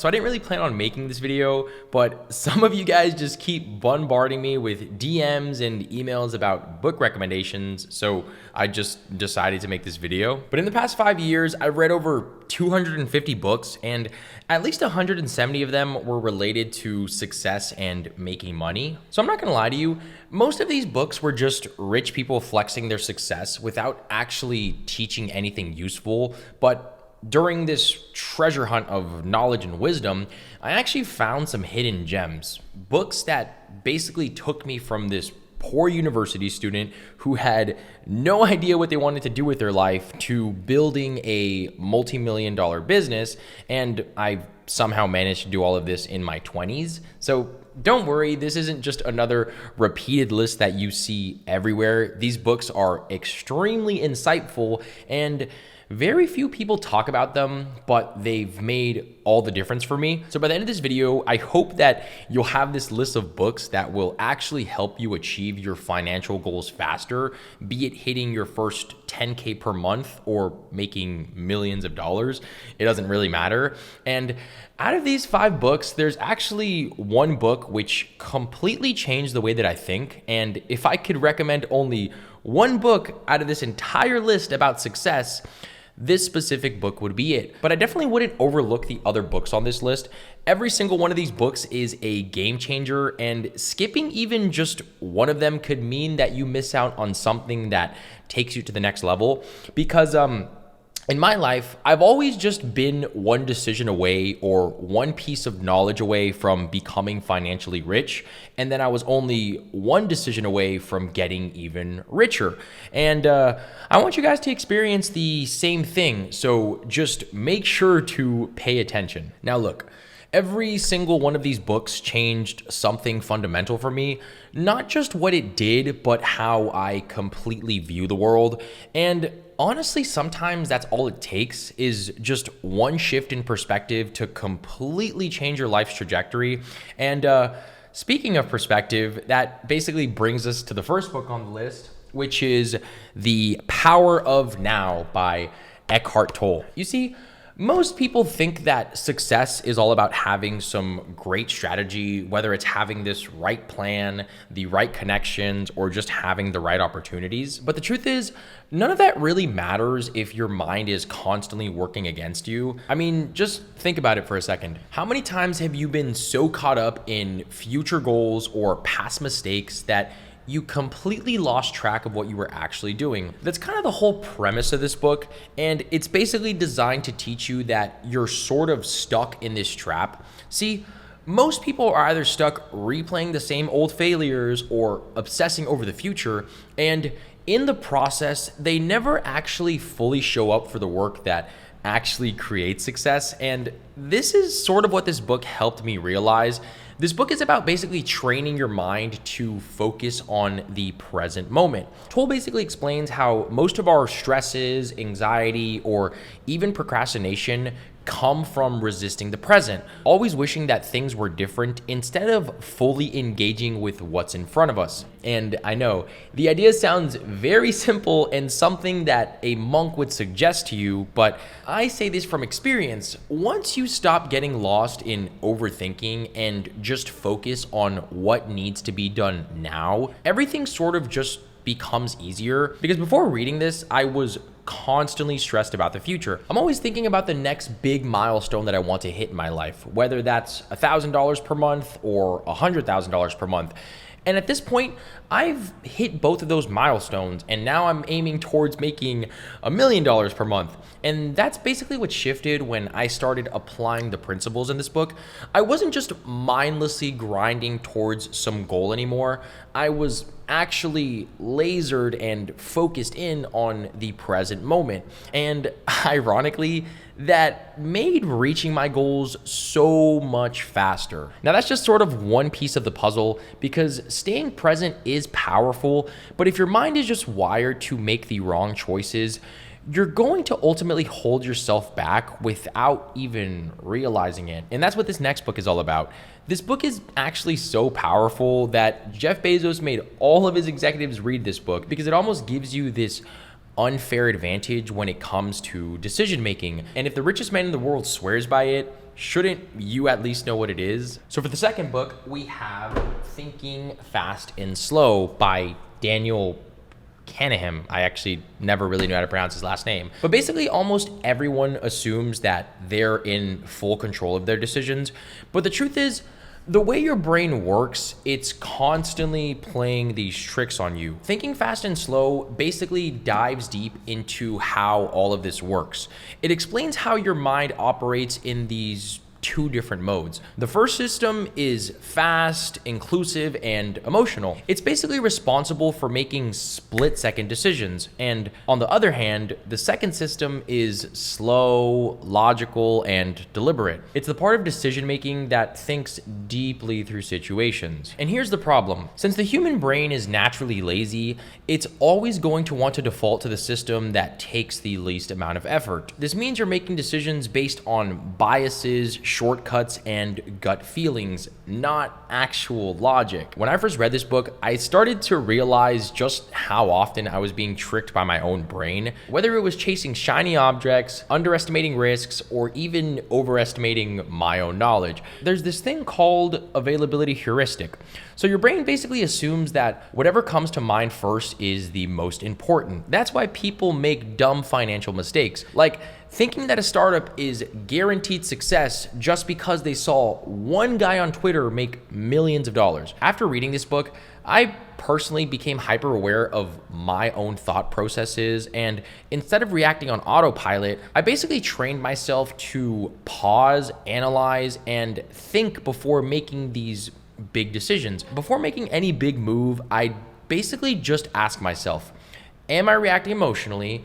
so I didn't really plan on making this video, but some of you guys just keep bombarding me with DMs and emails about book recommendations, so I just decided to make this video. But in the past 5 years, I've read over 250 books, and at least 170 of them were related to success and making money. So I'm not gonna lie to you, most of these books were just rich people flexing their success without actually teaching anything useful. But during this treasure hunt of knowledge and wisdom, I actually found some hidden gems, books that basically took me from this poor university student who had no idea what they wanted to do with their life to building a multi-million dollar business. And I somehow managed to do all of this in my 20s. So don't worry, this isn't just another repeated list that you see everywhere. These books are extremely insightful, and very few people talk about them, but they've made all the difference for me. So by the end of this video, I hope that you'll have this list of books that will actually help you achieve your financial goals faster, be it hitting your first 10K per month or making millions of dollars. It doesn't really matter. And out of these 5 books, there's actually one book which completely changed the way that I think. And if I could recommend only one book out of this entire list about success, this specific book would be it. But I definitely wouldn't overlook the other books on this list. Every single one of these books is a game changer, and skipping even just one of them could mean that you miss out on something that takes you to the next level. Because in my life, I've always just been one decision away or one piece of knowledge away from becoming financially rich. And then I was only one decision away from getting even richer. And I want you guys to experience the same thing. So just make sure to pay attention. Now look, every single one of these books changed something fundamental for me, not just what it did, but how I completely view the world. And honestly, sometimes that's all it takes, is just one shift in perspective to completely change your life's trajectory. And speaking of perspective, that basically brings us to the first book on the list, which is The Power of Now by Eckhart Tolle. You see, most people think that success is all about having some great strategy, whether it's having this right plan, the right connections, or just having the right opportunities. But the truth is, none of that really matters if your mind is constantly working against you. I mean, just think about it for a second. How many times have you been so caught up in future goals or past mistakes that you completely lost track of what you were actually doing? That's kind of the whole premise of this book, and it's basically designed to teach you that you're sort of stuck in this trap. See, most people are either stuck replaying the same old failures or obsessing over the future, and in the process, they never actually fully show up for the work that actually creates success. And this is sort of what this book helped me realize. This book is about basically training your mind to focus on the present moment. Tolle basically explains how most of our stresses, anxiety, or even procrastination come from resisting the present, always wishing that things were different instead of fully engaging with what's in front of us. And I know the idea sounds very simple and something that a monk would suggest to you, but I say this from experience. Once you stop getting lost in overthinking and just focus on what needs to be done now, everything sort of just becomes easier. Because before reading this, I was constantly stressed about the future. I'm always thinking about the next big milestone that I want to hit in my life, whether that's $1,000 per month or $100,000 per month. And at this point, I've hit both of those milestones, and now I'm aiming towards making $1 million per month. And that's basically what shifted when I started applying the principles in this book. I wasn't just mindlessly grinding towards some goal anymore. I was actually lasered and focused in on the present moment. And ironically, that made reaching my goals so much faster. Now that's just sort of one piece of the puzzle, because staying present is powerful, but if your mind is just wired to make the wrong choices, you're going to ultimately hold yourself back without even realizing it. And that's what this next book is all about. This book is actually so powerful that Jeff Bezos made all of his executives read this book, because it almost gives you this unfair advantage when it comes to decision making. And if the richest man in the world swears by it, shouldn't you at least know what it is? So for the second book, we have Thinking Fast and Slow by Daniel Kahneman. I actually never really knew how to pronounce his last name. But basically, almost everyone assumes that they're in full control of their decisions. But the truth is, the way your brain works, it's constantly playing these tricks on you. Thinking Fast and Slow basically dives deep into how all of this works. It explains how your mind operates in these two different modes. The first system is fast, inclusive, and emotional. It's basically responsible for making split-second decisions. And on the other hand, the second system is slow, logical, and deliberate. It's the part of decision-making that thinks deeply through situations. And here's the problem. Since the human brain is naturally lazy, it's always going to want to default to the system that takes the least amount of effort. This means you're making decisions based on biases, shortcuts, and gut feelings, not actual logic. When I first read this book, I started to realize just how often I was being tricked by my own brain, whether it was chasing shiny objects, underestimating risks, or even overestimating my own knowledge. There's this thing called availability heuristic. So your brain basically assumes that whatever comes to mind first is the most important. That's why people make dumb financial mistakes, like thinking that a startup is guaranteed success just because they saw one guy on Twitter make millions of dollars. After reading this book, I personally became hyper aware of my own thought processes, and instead of reacting on autopilot, I basically trained myself to pause, analyze, and think before making these big decisions. Before making any big move, I basically just ask myself, am I reacting emotionally?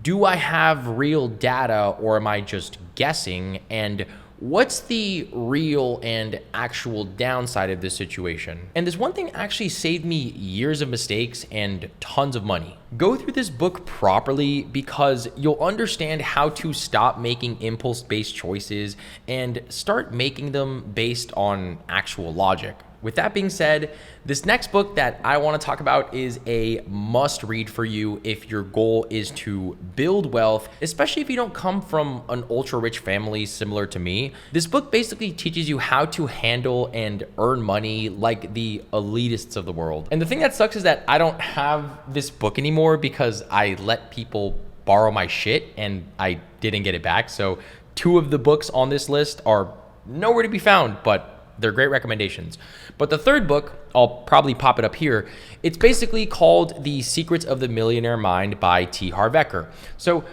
Do I have real data, or am I just guessing? And what's the real and actual downside of this situation? And this one thing actually saved me years of mistakes and tons of money. Go through this book properly, because you'll understand how to stop making impulse-based choices and start making them based on actual logic. With that being said, this next book that I want to talk about is a must read for you if your goal is to build wealth, especially if you don't come from an ultra rich family similar to me. This book basically teaches you how to handle and earn money like the elitists of the world. And the thing that sucks is that I don't have this book anymore because I let people borrow my shit and I didn't get it back. So 2 of the books on this list are nowhere to be found, but they're great recommendations. But the third book, I'll probably pop it up here. It's basically called The Secrets of the Millionaire Mind by T. Harv Eker. So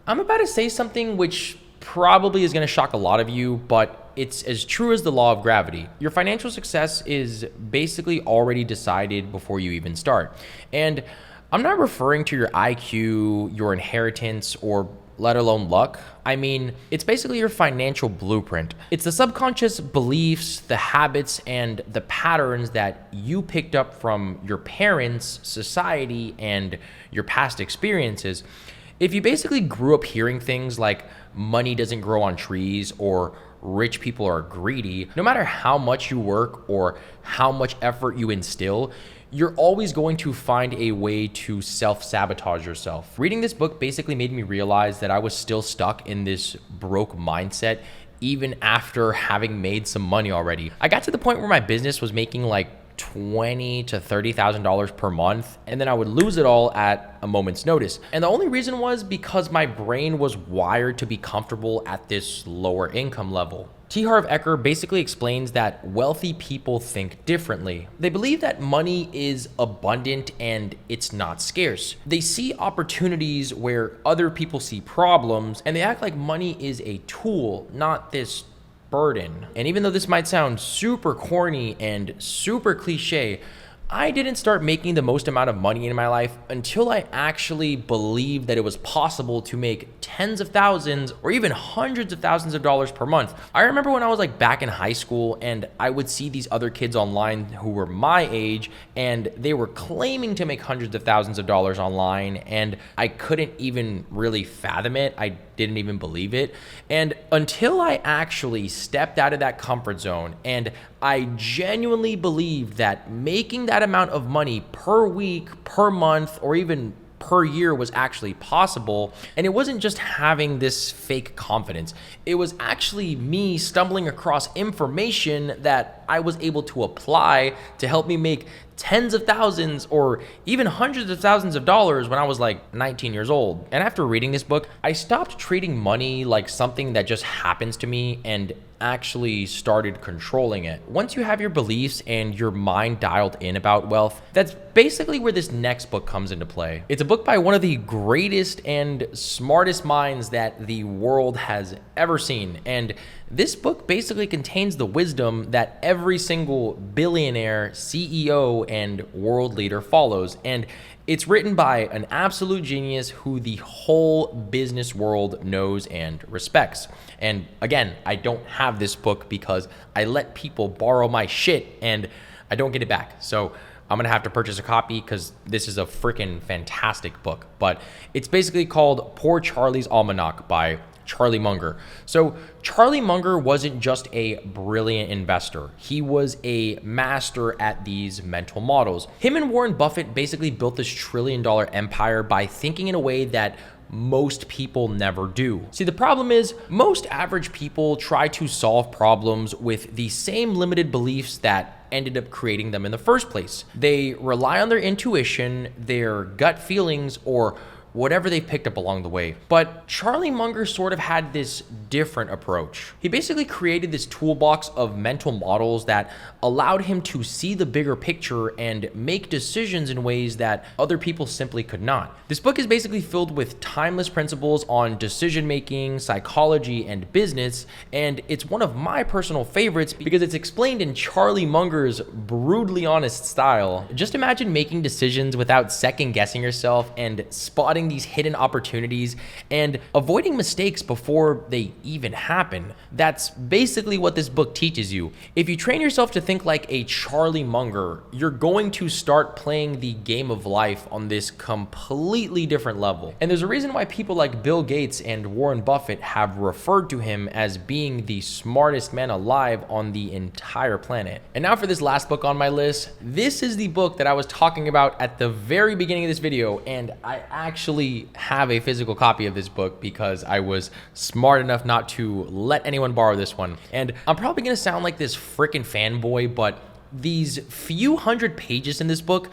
I'm about to say something which probably is going to shock a lot of you, but it's as true as the law of gravity. Your financial success is basically already decided before you even start. And I'm not referring to your IQ, your inheritance, or let alone luck. I mean, it's basically your financial blueprint. It's the subconscious beliefs, the habits, and the patterns that you picked up from your parents, society, and your past experiences. If you basically grew up hearing things like money doesn't grow on trees or rich people are greedy, no matter how much you work or how much effort you instill, you're always going to find a way to self-sabotage yourself. Reading this book basically made me realize that I was still stuck in this broke mindset even after having made some money already. I got to the point where my business was making like $20,000 to $30,000 per month, and then I would lose it all at a moment's notice. And the only reason was because my brain was wired to be comfortable at this lower income level. T. Harv Eker basically explains that wealthy people think differently. They believe that money is abundant and it's not scarce. They see opportunities where other people see problems, and they act like money is a tool, not this burden. And even though this might sound super corny and super cliche, I didn't start making the most amount of money in my life until I actually believed that it was possible to make tens of thousands or even hundreds of thousands of dollars per month. I remember when I was like back in high school and I would see these other kids online who were my age and they were claiming to make hundreds of thousands of dollars online, and I couldn't even really fathom it. I didn't even believe it. And until I actually stepped out of that comfort zone and I genuinely believed that making that amount of money per week, per month, or even per year was actually possible. And it wasn't just having this fake confidence. It was actually me stumbling across information that I was able to apply to help me make tens of thousands or even hundreds of thousands of dollars when I was like 19 years old. And after reading this book, I stopped treating money like something that just happens to me and actually started controlling it. Once you have your beliefs and your mind dialed in about wealth, that's basically where this next book comes into play. It's a book by one of the greatest and smartest minds that the world has ever seen. And this book basically contains the wisdom that every single billionaire, CEO, and world leader follows. And it's written by an absolute genius who the whole business world knows and respects. And again, I don't have this book because I let people borrow my shit and I don't get it back. So I'm gonna have to purchase a copy because this is a freaking fantastic book. But it's basically called Poor Charlie's Almanac by Charlie Munger. So Charlie Munger wasn't just a brilliant investor. He was a master at these mental models. Him and Warren Buffett basically built this trillion-dollar empire by thinking in a way that most people never do. See, the problem is most average people try to solve problems with the same limited beliefs that ended up creating them in the first place. They rely on their intuition, their gut feelings, or whatever they picked up along the way. But Charlie Munger sort of had this different approach. He basically created this toolbox of mental models that allowed him to see the bigger picture and make decisions in ways that other people simply could not. This book is basically filled with timeless principles on decision making, psychology, and business, and it's one of my personal favorites because it's explained in Charlie Munger's brutally honest style. Just imagine making decisions without second guessing yourself and spotting these hidden opportunities and avoiding mistakes before they even happen. That's basically what this book teaches you. If you train yourself to think like a Charlie Munger, you're going to start playing the game of life on this completely different level. And there's a reason why people like Bill Gates and Warren Buffett have referred to him as being the smartest man alive on the entire planet. And now for this last book on my list. This is the book that I was talking about at the very beginning of this video, and I actually have a physical copy of this book because I was smart enough not to let anyone borrow this one. And I'm probably gonna sound like this freaking fanboy, but these few hundred pages in this book,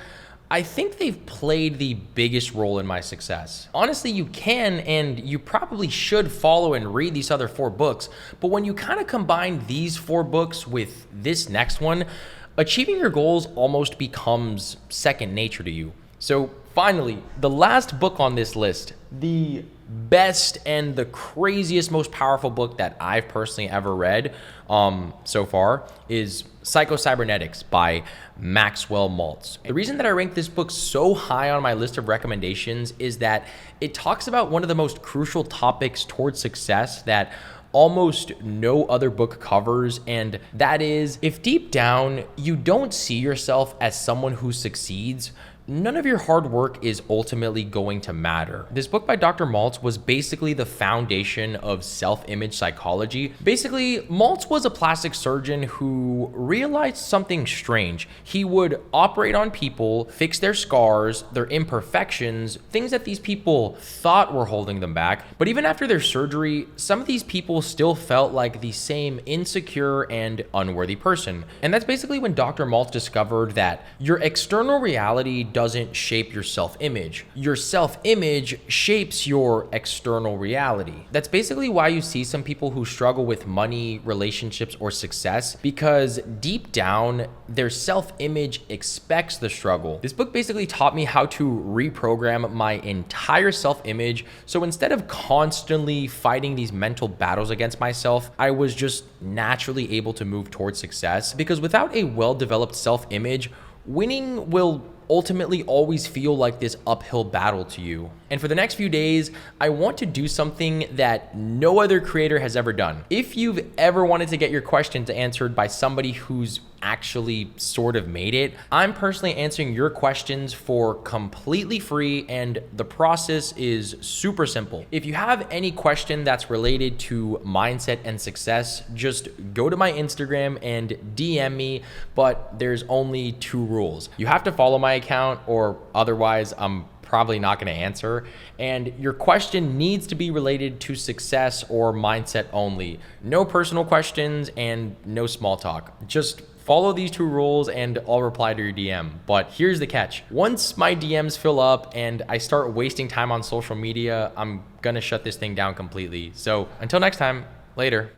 I think they've played the biggest role in my success. Honestly, you can and you probably should follow and read these other 4 books, but when you kind of combine these 4 books with this next one, achieving your goals almost becomes second nature to you. So finally, the last book on this list, the best and the craziest, most powerful book that I've personally ever read so far is Psycho-Cybernetics by Maxwell Maltz. The reason that I rank this book so high on my list of recommendations is that it talks about one of the most crucial topics towards success that almost no other book covers, and that is, if deep down you don't see yourself as someone who succeeds, none of your hard work is ultimately going to matter. This book by Dr. Maltz was basically the foundation of self-image psychology. Basically, Maltz was a plastic surgeon who realized something strange. He would operate on people, fix their scars, their imperfections, things that these people thought were holding them back. But even after their surgery, some of these people still felt like the same insecure and unworthy person. And that's basically when Dr. Maltz discovered that your external reality doesn't shape your self-image. Your self-image shapes your external reality. That's basically why you see some people who struggle with money, relationships, or success, because deep down, their self-image expects the struggle. This book basically taught me how to reprogram my entire self-image. So instead of constantly fighting these mental battles against myself, I was just naturally able to move towards success, because without a well-developed self-image, winning will ultimately always feel like this uphill battle to you. And for the next few days, I want to do something that no other creator has ever done. If you've ever wanted to get your questions answered by somebody who's actually sort of made it, I'm personally answering your questions for completely free, and the process is super simple. If you have any question that's related to mindset and success, just go to my Instagram and DM me, but there's only 2 rules. You have to follow my account, or otherwise I'm probably not going to answer. And your question needs to be related to success or mindset only. No personal questions and no small talk. Just follow these 2 rules and I'll reply to your DM. But here's the catch. Once my DMs fill up and I start wasting time on social media, I'm gonna shut this thing down completely. So until next time, later.